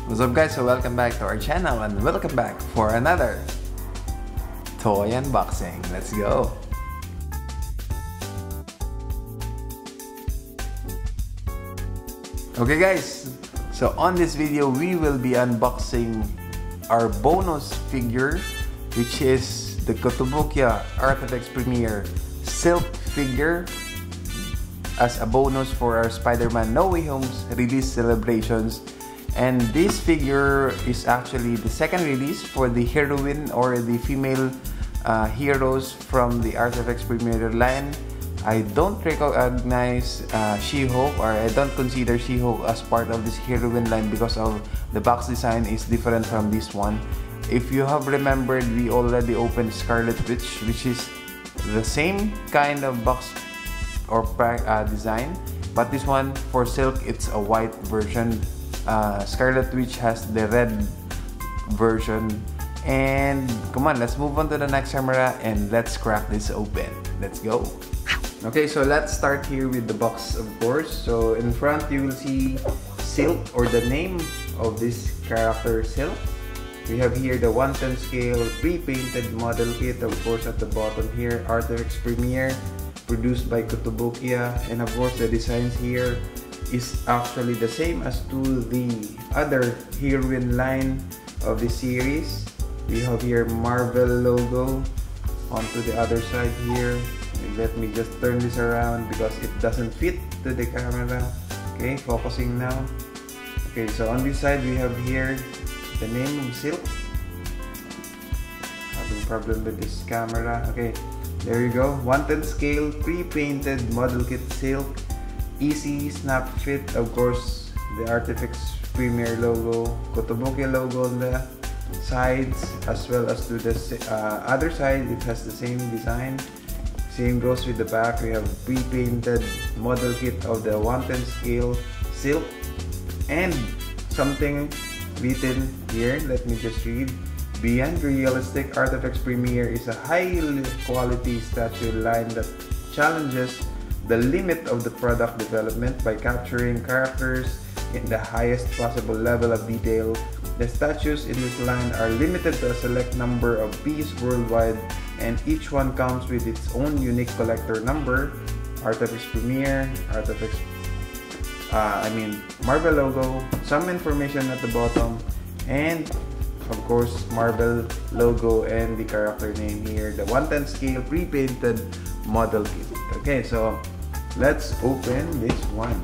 What's up guys, so welcome back to our channel and welcome back for another toy unboxing. Let's go! Okay guys, so on this video we will be unboxing our bonus figure, which is the Kotobukiya ARTFX Premier Silk figure as a bonus for our Spider-Man No Way Home's release celebrations. And this figure is actually the second release for the heroine or the female heroes from the ARTFX Premier line. I don't recognize She-Hulk, or I don't consider She-Hulk as part of this heroine line because of the box design is different from this one. If you have remembered, we already opened Scarlet Witch, which is the same kind of box or design, but this one for Silk it's a white version. Scarlet Witch has the red version. And come on, let's move on to the next camera and let's crack this open. Let's go. Okay, so let's start here with the box, of course. So in front you will see Silk, or the name of this character, Silk. We have here the 1/10 scale pre-painted model kit, of course. At the bottom here, ARTFX Premier, produced by Kotobukiya, and of course the designs here is actually the same as to the other heroine line of the series. We have here Marvel logo onto the other side here. And let me just turn this around because it doesn't fit to the camera. Okay, focusing now. Okay, so on this side we have here the name of Silk. Having problem with this camera. Okay, there you go. 1/10 scale pre-painted model kit Silk. Easy snap fit, of course. The ARTFX Premier logo, Kotobukiya logo on the sides, as well as to the other side. It has the same design. Same goes with the back. We have pre-painted model kit of the 1/10 scale Silk, and something written here. Let me just read. Beyond realistic, ARTFX Premier is a high quality statue line that challenges the limit of the product development by capturing characters in the highest possible level of detail. The statues in this line are limited to a select number of pieces worldwide, and each one comes with its own unique collector number. ARTFX Premier, Marvel logo, some information at the bottom, and of course Marvel logo and the character name here. The 1/10 scale pre-painted model kit. Okay, so let's open this one.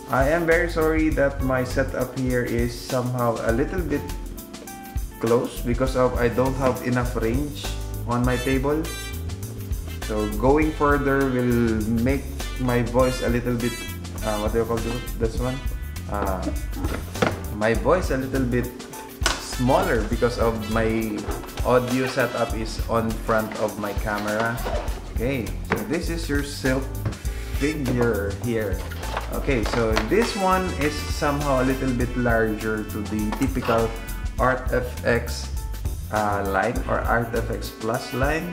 I am very sorry that my setup here is somehow a little bit close because of I don't have enough range on my table. So going further will make my voice a little bit what do you call this one? My voice a little bit smaller because of my audio setup is on front of my camera. Okay, so this is your Silk figure here. Okay, so this one is somehow a little bit larger to the typical ARTFX line or ARTFX Plus line.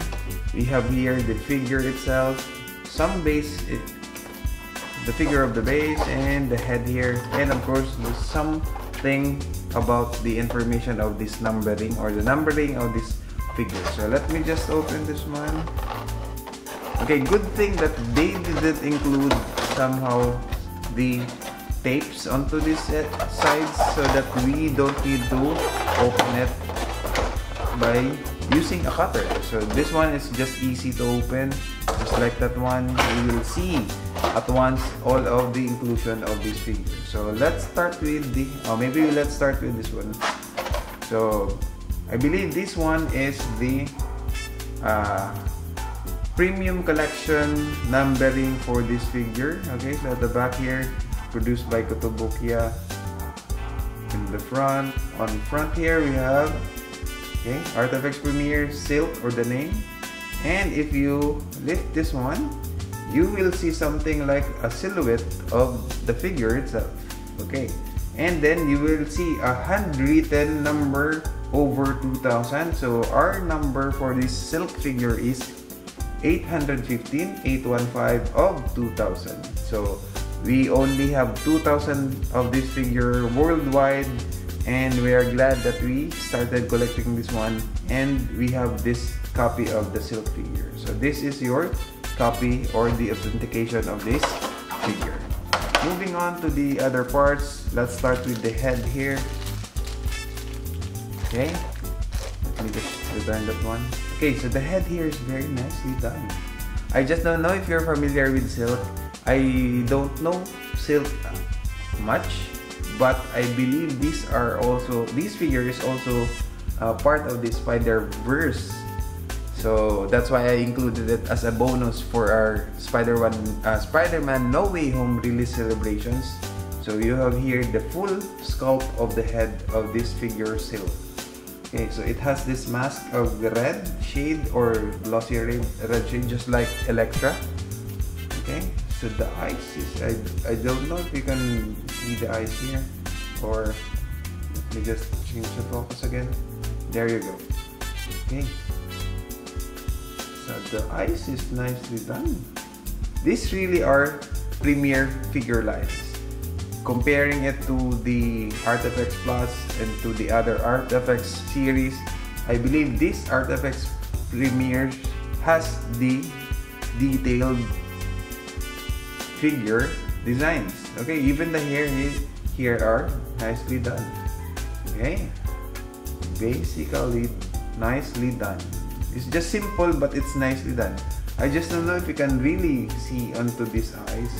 We have here the figure itself, some base, the figure of the base and the head here, and of course there's something about the information of this numbering or the numbering of this figure. So let me just open this one. Okay, good thing that they didn't include somehow the tapes onto this sides so that we don't need to open it by using a cutter. So this one is just easy to open, just like that one. You will see at once all of the inclusion of this figure. So let's start with the, maybe let's start with this one. So I believe this one is the premium collection numbering for this figure. Okay, so at the back here, produced by Kotobukiya. In the front, on front here we have ARTFX Premier Silk, or the name. And if you lift this one, you will see something like a silhouette of the figure itself. Okay, and then you will see a handwritten number over 2000. So our number for this Silk figure is 815 815 of 2000. So we only have 2000 of this figure worldwide and we are glad that we started collecting this one, and we have this copy of the silk figure. So this is your copy or the authentication of this figure. Moving on to the other parts, let's start with the head here. Okay, let me just return that one. Okay, so the head here is very nicely done. I just don't know if you're familiar with silk. I don't know silk much, but I believe this figure is also part of the Spider-Verse. So that's why I included it as a bonus for our Spider-Man No Way Home release celebrations. So you have here the full sculpt of the head of this figure silk. Okay, so it has this mask of the red shade or glossy red shade, just like Elektra. Okay, so the eyes is, I don't know if you can see the eyes here, or let me just change the focus again. There you go. Okay, so the eyes is nicely done. These really are premier figure lines. Comparing it to the ARTFX Plus and to the other ARTFX series, I believe this ARTFX Premier has the detailed figure designs. Okay, even the hair here are nicely done. Okay, basically nicely done. It's just simple, but it's nicely done. I just don't know if you can really see onto these eyes.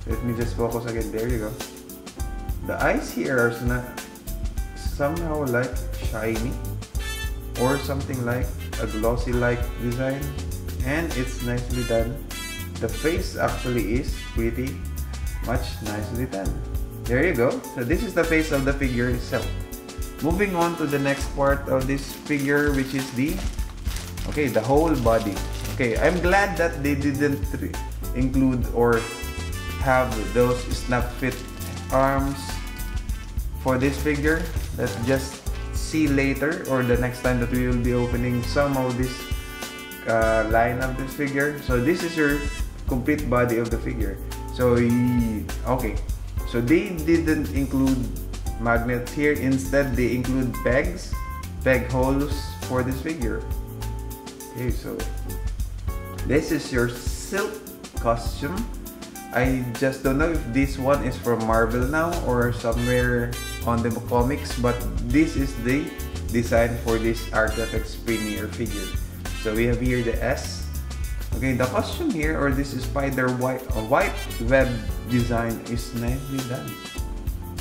Let me just focus again. There you go. The eyes here are somehow like shiny or something like a glossy like design, and it's nicely done. The face actually is pretty much nicely done. There you go. So this is the face of the figure itself. Moving on to the next part of this figure, which is the whole body. Okay, I'm glad that they didn't include or have those snap fit arms for this figure. Let's just see later, or the next time that we will be opening some of this line of this figure. So this is your complete body of the figure. So okay, so they didn't include magnets here. Instead, they include peg holes for this figure. Okay, so this is your silk costume. I just don't know if this one is from Marvel now or somewhere on the comics, but this is the design for this ARTFX Premier figure. So we have here the S. Okay, the costume here, or this is spider white web design, is nicely done.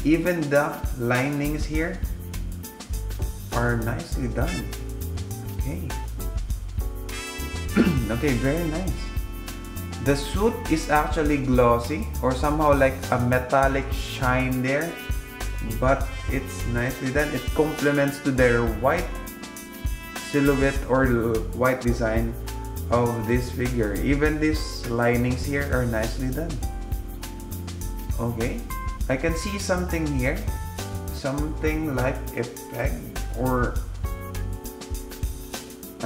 Even the linings here are nicely done. Okay. Okay, very nice. The suit is actually glossy or somehow like a metallic shine there, but it's nicely done. It complements to their white silhouette or white design of this figure. Even these linings here are nicely done. Okay, I can see something here, something like a peg or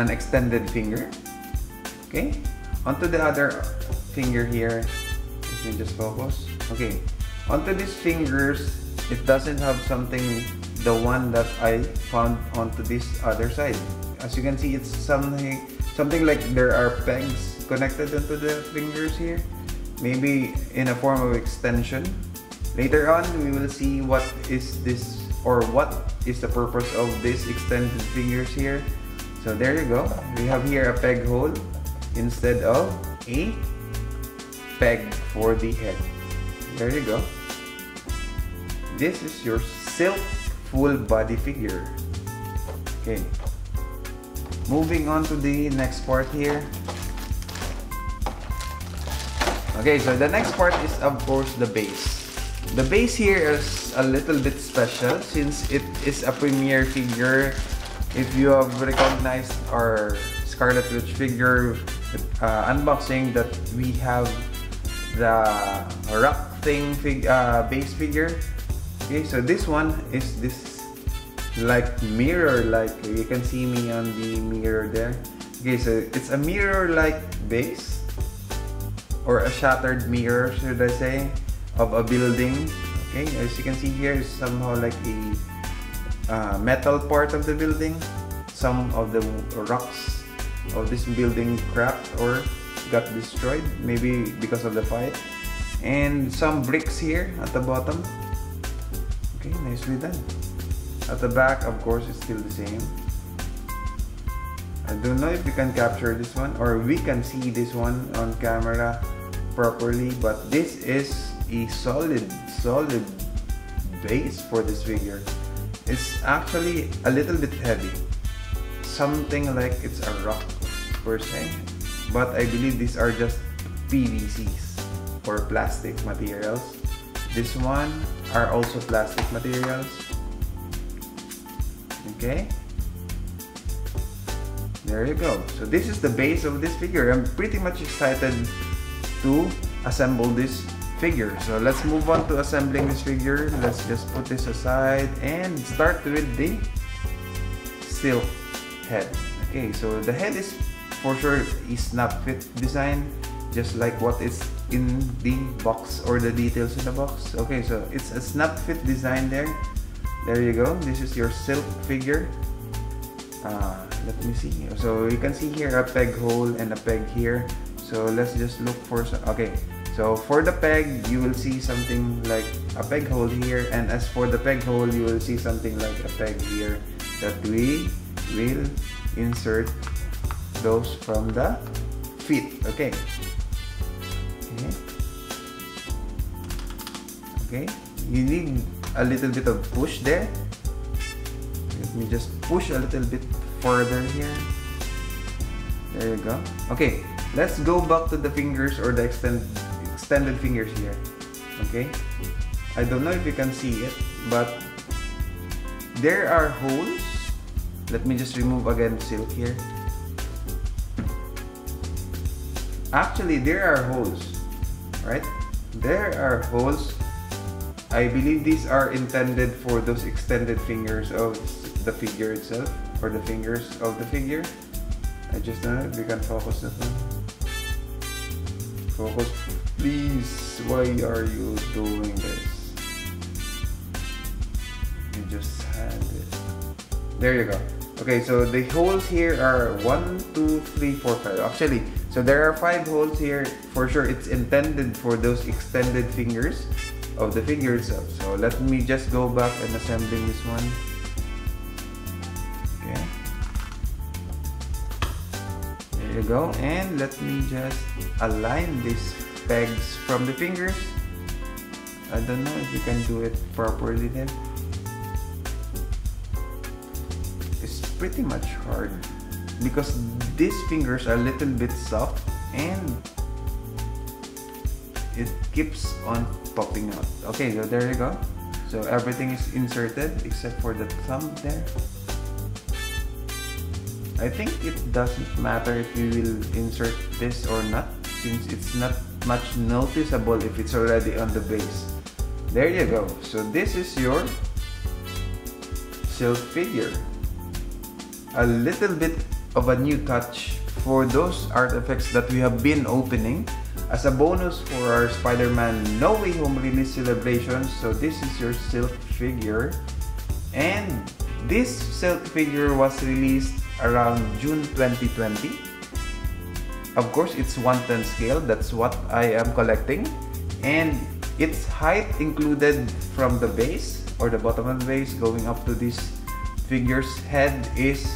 an extended finger. Okay, onto the other finger here. Let me just focus. Okay, onto these fingers, it doesn't have something, the one that I found onto this other side. As you can see, it's something like there are pegs connected onto the fingers here, maybe in a form of extension. Later on, we will see what is this, or what is the purpose of these extended fingers here. So there you go. We have here a peg hole instead of a peg for the head. There you go. This is your silk full body figure. Okay, moving on to the next part here. Okay, so the next part is of course the base. The base here is a little bit special since it is a premiere figure. If you have recognized our Scarlet Witch figure unboxing, that we have the rock thing base figure. Okay, so this one is this like mirror, like you can see me on the mirror there. Okay, so it's a mirror like base, or a shattered mirror, should I say, of a building. Okay, as you can see here, is somehow like a metal part of the building. Some of the rocks of this building cracked or got destroyed, maybe because of the fight. And some bricks here at the bottom. Okay, nicely done. At the back, of course, it's still the same. I don't know if we can capture this one or we can see this one on camera properly, but this is a solid base for this figure. It's actually a little bit heavy, something like it's a rock per se, but I believe these are just PVCs or plastic materials. This one are also plastic materials. Okay, there you go. So this is the base of this figure. I'm pretty much excited to assemble this figure. So let's move on to assembling this figure. Let's just put this aside and start with the silk head. Okay, so the head is for sure is snap fit design, just like what is in the box or the details in the box. Okay, so it's a snap fit design there. There you go. This is your silk figure. Let me see. So you can see here a peg hole and a peg here. So let's just look for some. Okay, so for the peg, you will see something like a peg hole here, and as for the peg hole, you will see something like a peg here that we will insert those from the feet. Okay. Okay. You need a little bit of push there. Let me just push a little bit further here. There you go. Okay, let's go back to the fingers or the extended fingers here. Okay, I don't know if you can see it, but there are holes. Let me just remove again silk here. Actually, there are holes, right? There are holes. I believe these are intended for those extended fingers of the figure itself, or the fingers of the figure. I just don't know if we can focus that one. Focus, please. Why are you doing this? You just had it. There you go. Okay, so the holes here are 1, 2, 3, 4, 5. Actually, so there are 5 holes here. For sure, it's intended for those extended fingers of the figure itself. So let me just go back and assembling this one. Okay, there you go. And let me just align these pegs from the fingers. I don't know if you can do it properly then. It's pretty much hard because these fingers are a little bit soft and it keeps on popping out. Okay, so there you go. So everything is inserted except for the thumb there. I think it doesn't matter if we will insert this or not, since it's not much noticeable if it's already on the base. There you go. So this is your silk figure. A little bit of a new touch for those ARTFX that we have been opening as a bonus for our Spider-Man No Way Home release celebrations. So this is your silk figure, and this silk figure was released around June 2020. Of course, it's 1/10 scale. That's what I am collecting, and its height included from the base or the bottom of the base going up to this figure's head is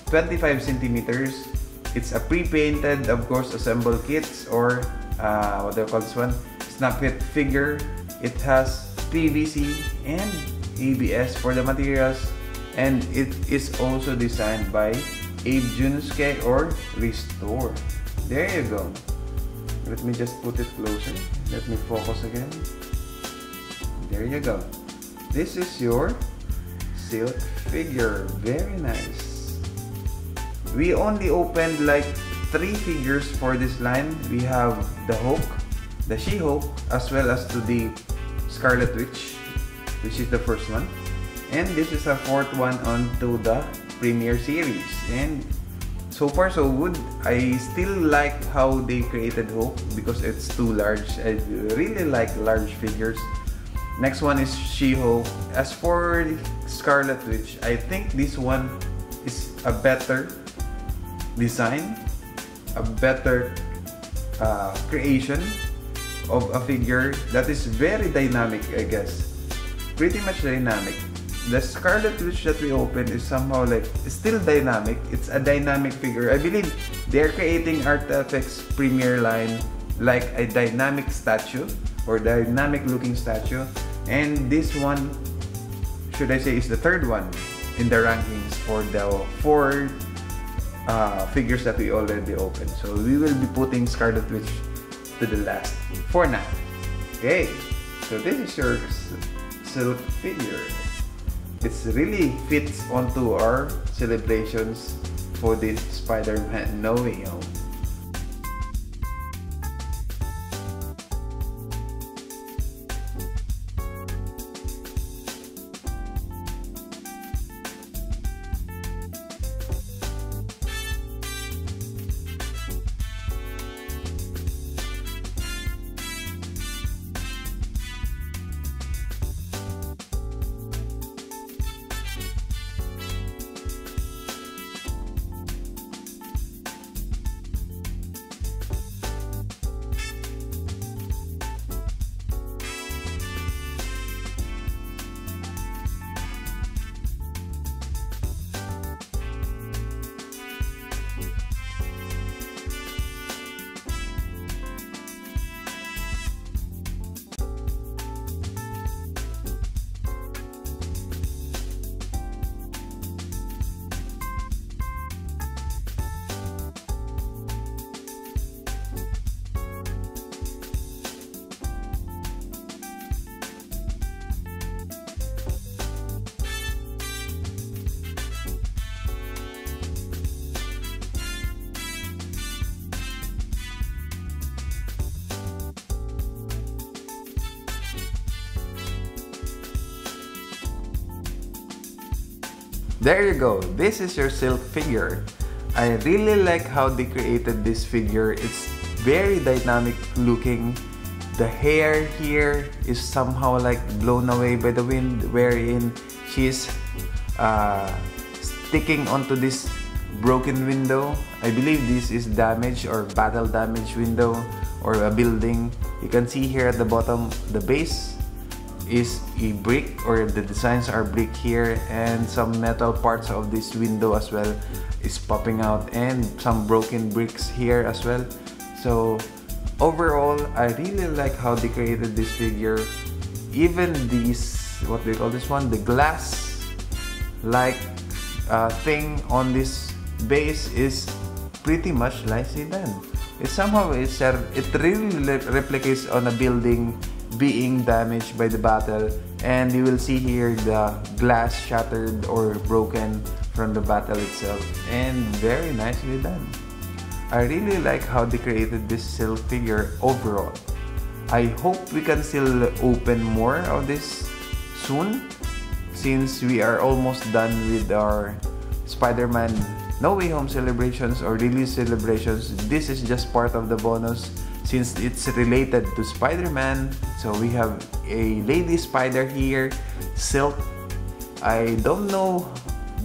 25 centimeters. It's a pre-painted, of course, assemble kits, or what do you call this one? Snap fit figure. It has PVC and ABS for the materials, and it is also designed by Abe Junsuke or Restore. There you go. Let me just put it closer. Let me focus again. There you go. This is your silk figure. Very nice. We only opened like 3 figures for this line. We have the Hulk, the She-Hulk, as well as to the Scarlet Witch, which is the first one. And this is a 4th one onto the Premiere series. And so far so good. I still like how they created Hulk because it's too large. I really like large figures. Next one is She-Hulk. As for Scarlet Witch, I think this one is a better design, a better creation of a figure that is very dynamic, I guess. Pretty much dynamic. The Scarlet Witch that we opened is somehow like still dynamic. It's a dynamic figure. I believe they're creating ARTFX Premier line like a dynamic statue or dynamic looking statue. And this one, should I say, is the third one in the rankings for the 4 figures that we already opened. So we will be putting Scarlet Witch to the last for now. Okay, so this is your silk figure. It really fits onto our celebrations for the Spider-Man No Way Home. There you go, this is your silk figure. I really like how they created this figure. It's very dynamic looking. The hair here is somehow like blown away by the wind, wherein she's sticking onto this broken window. I believe this is damaged or battle damaged window or a building. You can see here at the bottom, the base is a brick, or the designs are brick here, and some metal parts of this window as well is popping out, and some broken bricks here as well. So overall, I really like how they created this figure. Even these, what do you call this one, the glass like thing on this base is pretty much nicely done. It somehow it really replicates on a building being damaged by the battle, and you will see here the glass shattered or broken from the battle itself, and very nicely done. I really like how they created this silk figure overall. I hope we can still open more of this soon, since we are almost done with our Spider-Man No Way Home celebrations or release celebrations. This is just part of the bonus since it's related to Spider-Man. So we have a Lady Spider here, Silk. I don't know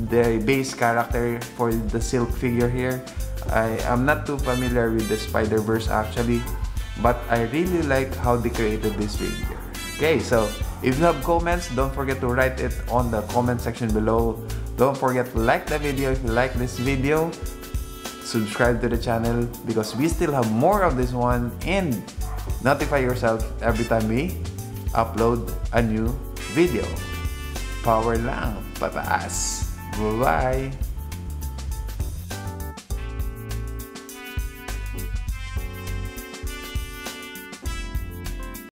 the base character for the Silk figure here. I am not too familiar with the Spider-Verse actually, but I really like how they created this figure. Okay, so if you have comments, don't forget to write it on the comment section below. Don't forget to like the video if you like this video. Subscribe to the channel because we still have more of this one, and notify yourself every time we upload a new video. Power lang, pataas. Bye-bye!